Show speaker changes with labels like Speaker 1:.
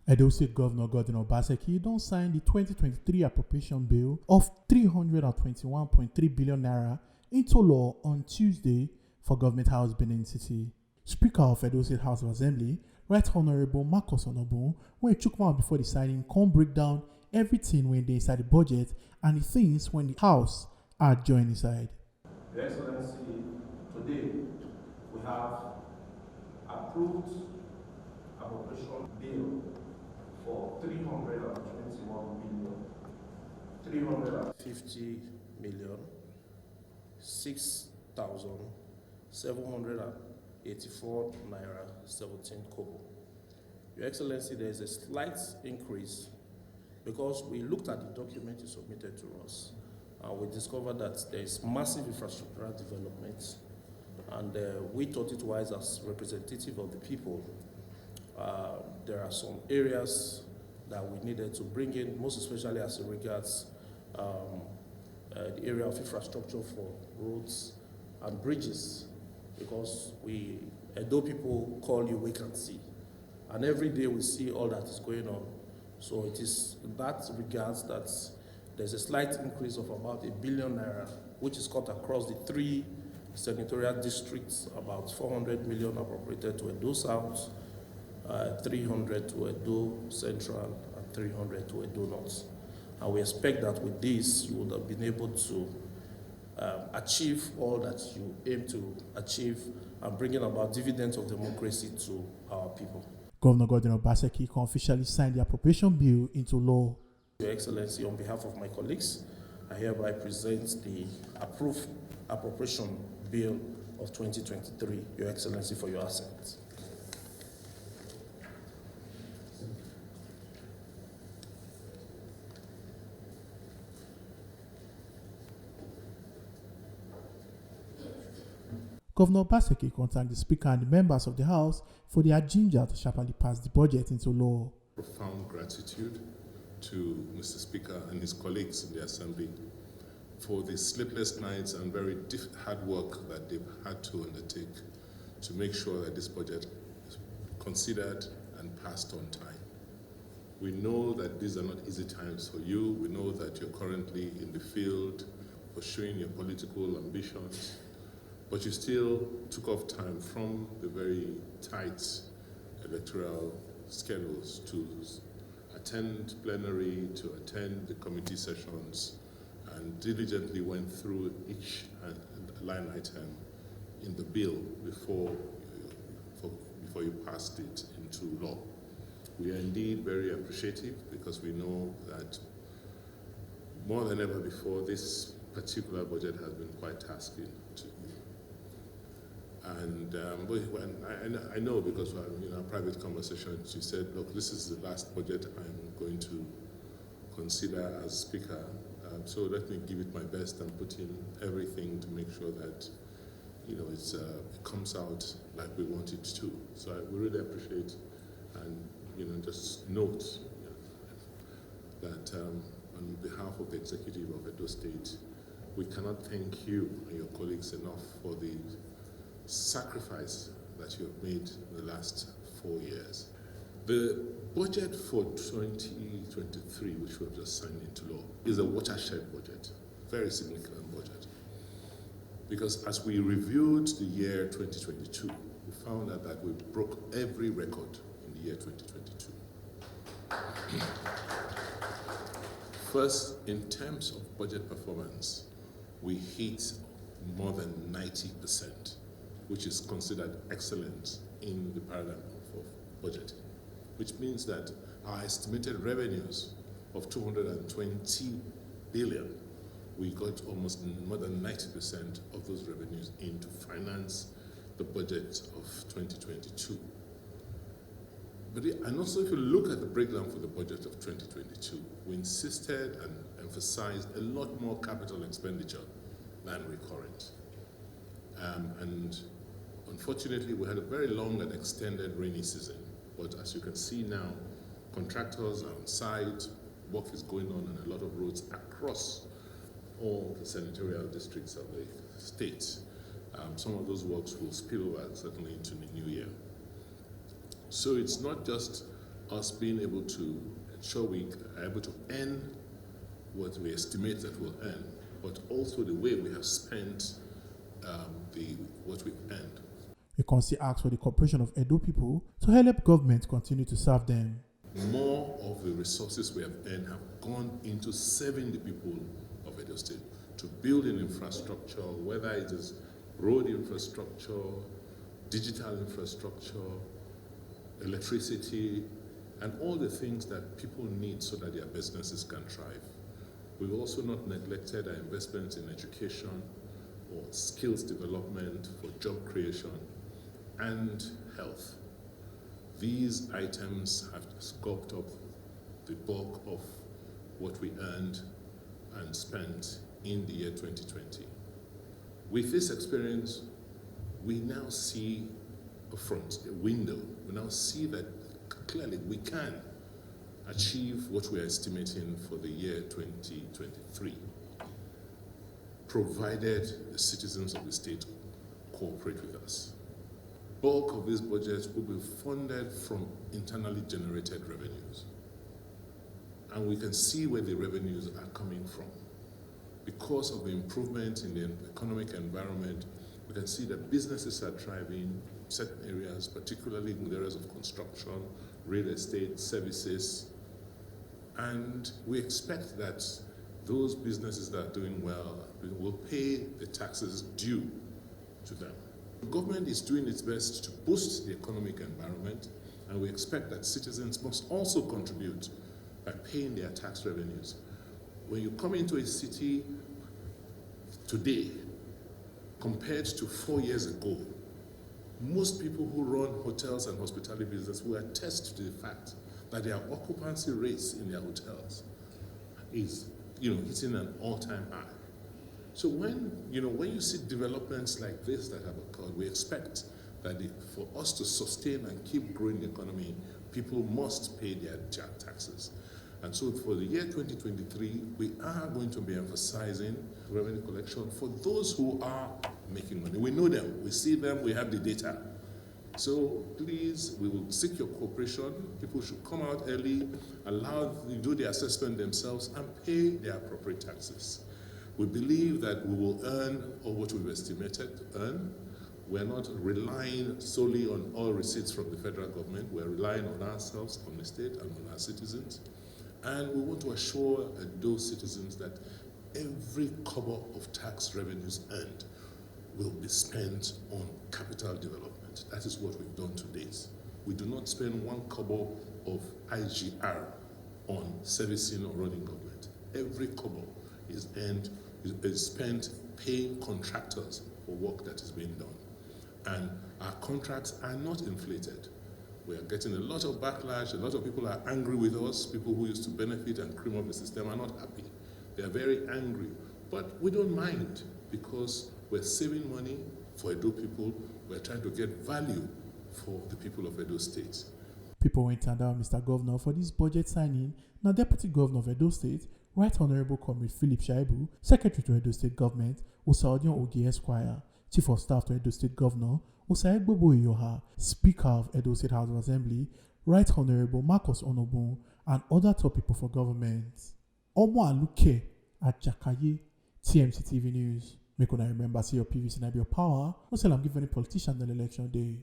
Speaker 1: Edo State Governor Godwin Obaseki don sign the 2023 Appropriation Bill of 321.3 billion naira into law on Tuesday for Government House, Benin City. Speaker of Edo State House of Assembly, Right Honorable Marcus Onobun, when he took one before the signing, come break down everything when they inside the budget and the things when the House are joined inside.
Speaker 2: Your Excellency, today we have approved appropriation bill for 350,6,784 naira 17 kobo. Your Excellency, there is a slight increase because we looked at the document you submitted to us and we discovered that there is massive infrastructural development, and we thought it wise as representative of the people. There are some areas that we needed to bring in, most especially as it regards the area of infrastructure for roads and bridges, because Edo people call you wait and see, and every day we see all that is going on. So it is in that regards that there's a slight increase of about 1 billion naira, which is cut across the 3 senatorial districts, about 400 million appropriated to Edo South, 300 to Edo Central, and 300 to Edo North. And we expect that with this, you would have been able to achieve all that you aim to achieve and bringing about dividends of democracy to our people.
Speaker 1: Governor Godwin Obaseki can officially sign the appropriation bill into law.
Speaker 2: Your Excellency, on behalf of my colleagues, I hereby present the approved appropriation bill of 2023, Your Excellency, for your assent.
Speaker 1: Governor Obaseki contacted the Speaker and the members of the House for their ginger to sharply pass the budget into law.
Speaker 3: Profound gratitude to Mr. Speaker and his colleagues in the Assembly for the sleepless nights and very hard work that they've had to undertake to make sure that this budget is considered and passed on time. We know that these are not easy times for you. We know that you're currently in the field pursuing your political ambitions, but you still took off time from the very tight electoral schedules to attend plenary, to attend the committee sessions, and diligently went through each line item in the bill before you passed it into law. We are indeed very appreciative because we know that more than ever before, this particular budget has been quite tasking to you. And I know because in our private conversations, you said, look, this is the last budget I'm going to consider as Speaker. So let me give it my best and put in everything to make sure that it comes out like we want it to. So we really appreciate and just note that on behalf of the executive of Edo State, we cannot thank you and your colleagues enough for the sacrifice that you have made in the last 4 years. The budget for 2023, which we have just signed into law, is a watershed budget, very significant budget. Because as we reviewed the year 2022, we found out that we broke every record in the year 2022. First, in terms of budget performance, we hit more than 90%, which is considered excellent in the paradigm of budgeting, which means that our estimated revenues of 220 billion, we got almost more than 90% of those revenues in to finance the budget of 2022. And also, if you look at the breakdown for the budget of 2022, we insisted and emphasized a lot more capital expenditure than recurrent. And unfortunately, we had a very long and extended rainy season. But as you can see now, contractors are on site, work is going on a lot of roads across all the senatorial districts of the state. Some of those works will spill over certainly into the new year. So it's not just us being able to ensure we are able to earn what we estimate that we'll earn, but also the way we have spent what we've earned.
Speaker 1: The council asked for the cooperation of Edo people to help government continue to serve them.
Speaker 3: More of the resources we have earned have gone into serving the people of Edo State, to building infrastructure, whether it is road infrastructure, digital infrastructure, electricity, and all the things that people need so that their businesses can thrive. We've also not neglected our investments in education or skills development for job creation and health. These items have sculpted up the bulk of what we earned and spent in the year 2020. With this experience, we now see a window. We now see that clearly we can achieve what we are estimating for the year 2023, provided the citizens of the state cooperate with us. Bulk of this budget will be funded from internally generated revenues. And we can see where the revenues are coming from. Because of the improvement in the economic environment, we can see that businesses are thriving in certain areas, particularly in the areas of construction, real estate, services. And we expect that those businesses that are doing well will pay the taxes due to them. The government is doing its best to boost the economic environment, and we expect that citizens must also contribute by paying their tax revenues. When you come into a city today, compared to 4 years ago, most people who run hotels and hospitality business will attest to the fact that their occupancy rates in their hotels is, hitting an all-time high. So when you see developments like this that have occurred, we expect that for us to sustain and keep growing the economy, people must pay their taxes. And so for the year 2023, we are going to be emphasizing revenue collection for those who are making money. We know them, we see them, we have the data. So please, we will seek your cooperation. People should come out early, allow them to do the assessment themselves, and pay their appropriate taxes. We believe that we will earn all what we've estimated to earn. We're not relying solely on all receipts from the federal government. We're relying on ourselves, on the state, and on our citizens. And we want to assure those citizens that every kobo of tax revenues earned will be spent on capital development. That is what we've done to date. We do not spend one kobo of IGR on servicing or running government. Every kobo is spent paying contractors for work that is being done. And our contracts are not inflated. We are getting a lot of backlash. A lot of people are angry with us. People who used to benefit and cream up the system are not happy. They are very angry. But we don't mind, because we're saving money for Edo people. We're trying to get value for the people of Edo State.
Speaker 1: People went and down Mr. Governor for this budget signing. Now Deputy Governor of Edo State, Right Honorable Comrade Philip Shaibu, Secretary to Edo State Government, Osaudion Ogie Esquire, Chief of Staff to Edo State Governor, Osaegbobo Iyoha, Speaker of Edo State House of Assembly, Right Honorable Marcus Onobun, and other top people for government. Omo Aluke at Jakaye, TMC TV News. Make una remember, see your PVC and your power. No sell am give any politician on election day.